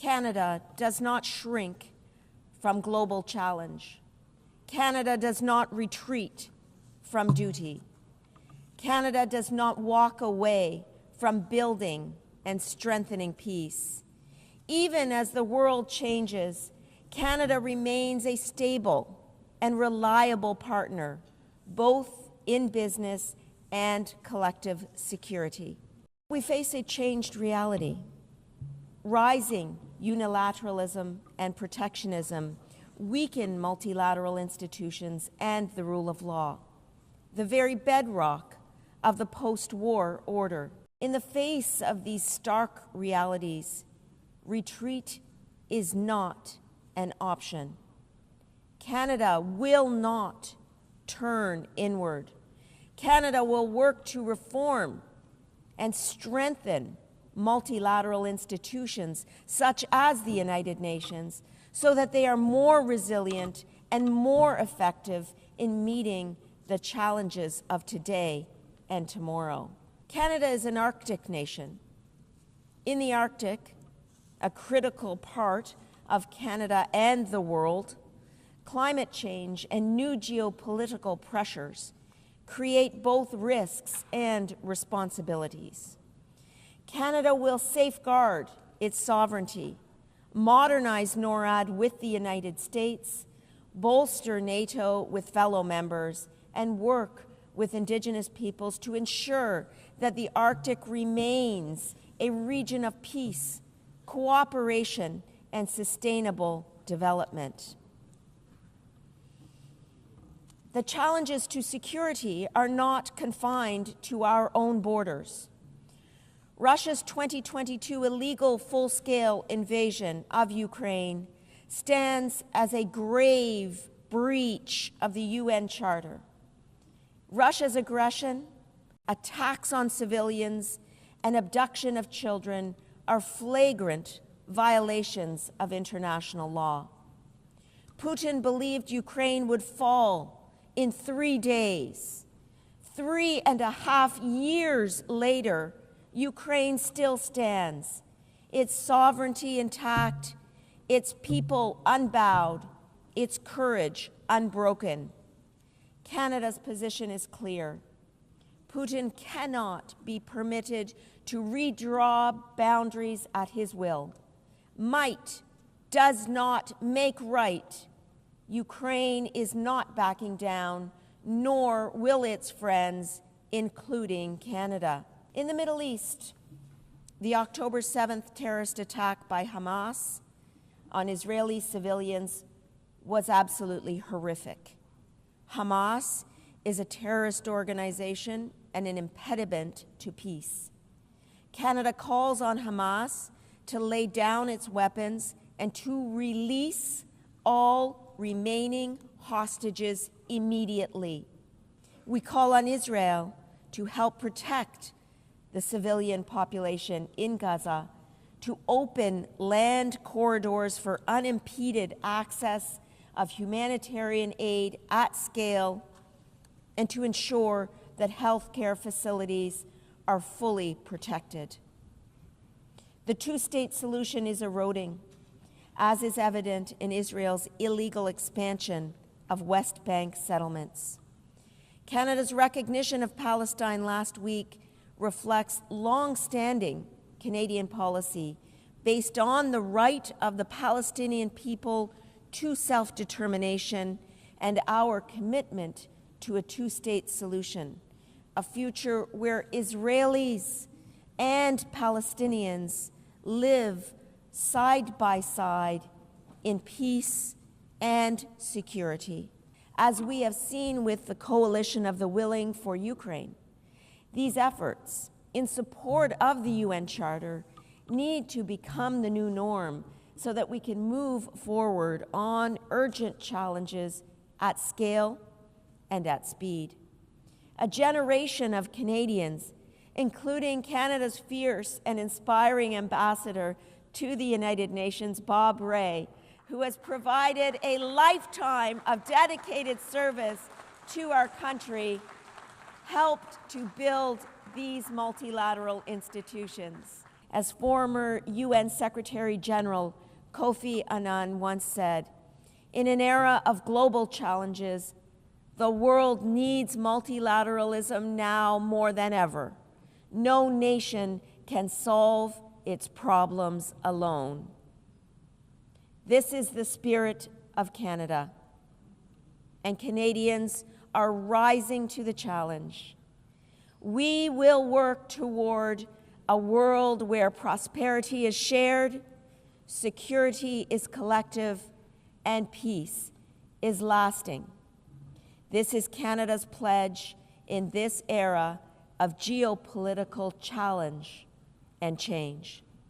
Canada does not shrink from global challenge. Canada does not retreat from duty. Canada does not walk away from building and strengthening peace. Even as the world changes, Canada remains a stable and reliable partner, both in business and collective security. We face a changed reality. Rising unilateralism and protectionism weaken multilateral institutions and the rule of law, the very bedrock of the post-war order. In the face of these stark realities, retreat is not an option. Canada will not turn inward. Canada will work to reform and strengthen multilateral institutions such as the United Nations so that they are more resilient and more effective in meeting the challenges of today and tomorrow. Canada is an Arctic nation. In the Arctic, a critical part of Canada and the world, climate change and new geopolitical pressures create both risks and responsibilities. Canada will safeguard its sovereignty, modernize NORAD with the United States, bolster NATO with fellow members, and work with Indigenous peoples to ensure that the Arctic remains a region of peace, cooperation, and sustainable development. The challenges to security are not confined to our own borders. Russia's 2022 illegal full-scale invasion of Ukraine stands as a grave breach of the UN Charter. Russia's aggression, attacks on civilians, and abduction of children are flagrant violations of international law. Putin believed Ukraine would fall in 3 days. 3.5 years later, Ukraine still stands, its sovereignty intact, its people unbowed, its courage unbroken. Canada's position is clear. Putin cannot be permitted to redraw boundaries at his will. Might does not make right. Ukraine is not backing down, nor will its friends, including Canada. In the Middle East, the October 7th terrorist attack by Hamas on Israeli civilians was absolutely horrific. Hamas is a terrorist organization and an impediment to peace. Canada calls on Hamas to lay down its weapons and to release all remaining hostages immediately. We call on Israel to help protect the civilian population in Gaza, to open land corridors for unimpeded access of humanitarian aid at scale, and to ensure that healthcare facilities are fully protected. The two-state solution is eroding, as is evident in Israel's illegal expansion of West Bank settlements. Canada's recognition of Palestine last week reflects long-standing Canadian policy based on the right of the Palestinian people to self-determination and our commitment to a two-state solution, a future where Israelis and Palestinians live side by side in peace and security. As we have seen with the Coalition of the Willing for Ukraine, these efforts in support of the UN Charter need to become the new norm so that we can move forward on urgent challenges at scale and at speed. A generation of Canadians, including Canada's fierce and inspiring ambassador to the United Nations, Bob Rae, who has provided a lifetime of dedicated service to our country, helped to build these multilateral institutions. As former UN Secretary General Kofi Annan once said, in an era of global challenges, the world needs multilateralism now more than ever. No nation can solve its problems alone. This is the spirit of Canada, and Canadians are rising to the challenge. We will work toward a world where prosperity is shared, security is collective, and peace is lasting. This is Canada's pledge in this era of geopolitical challenge and change.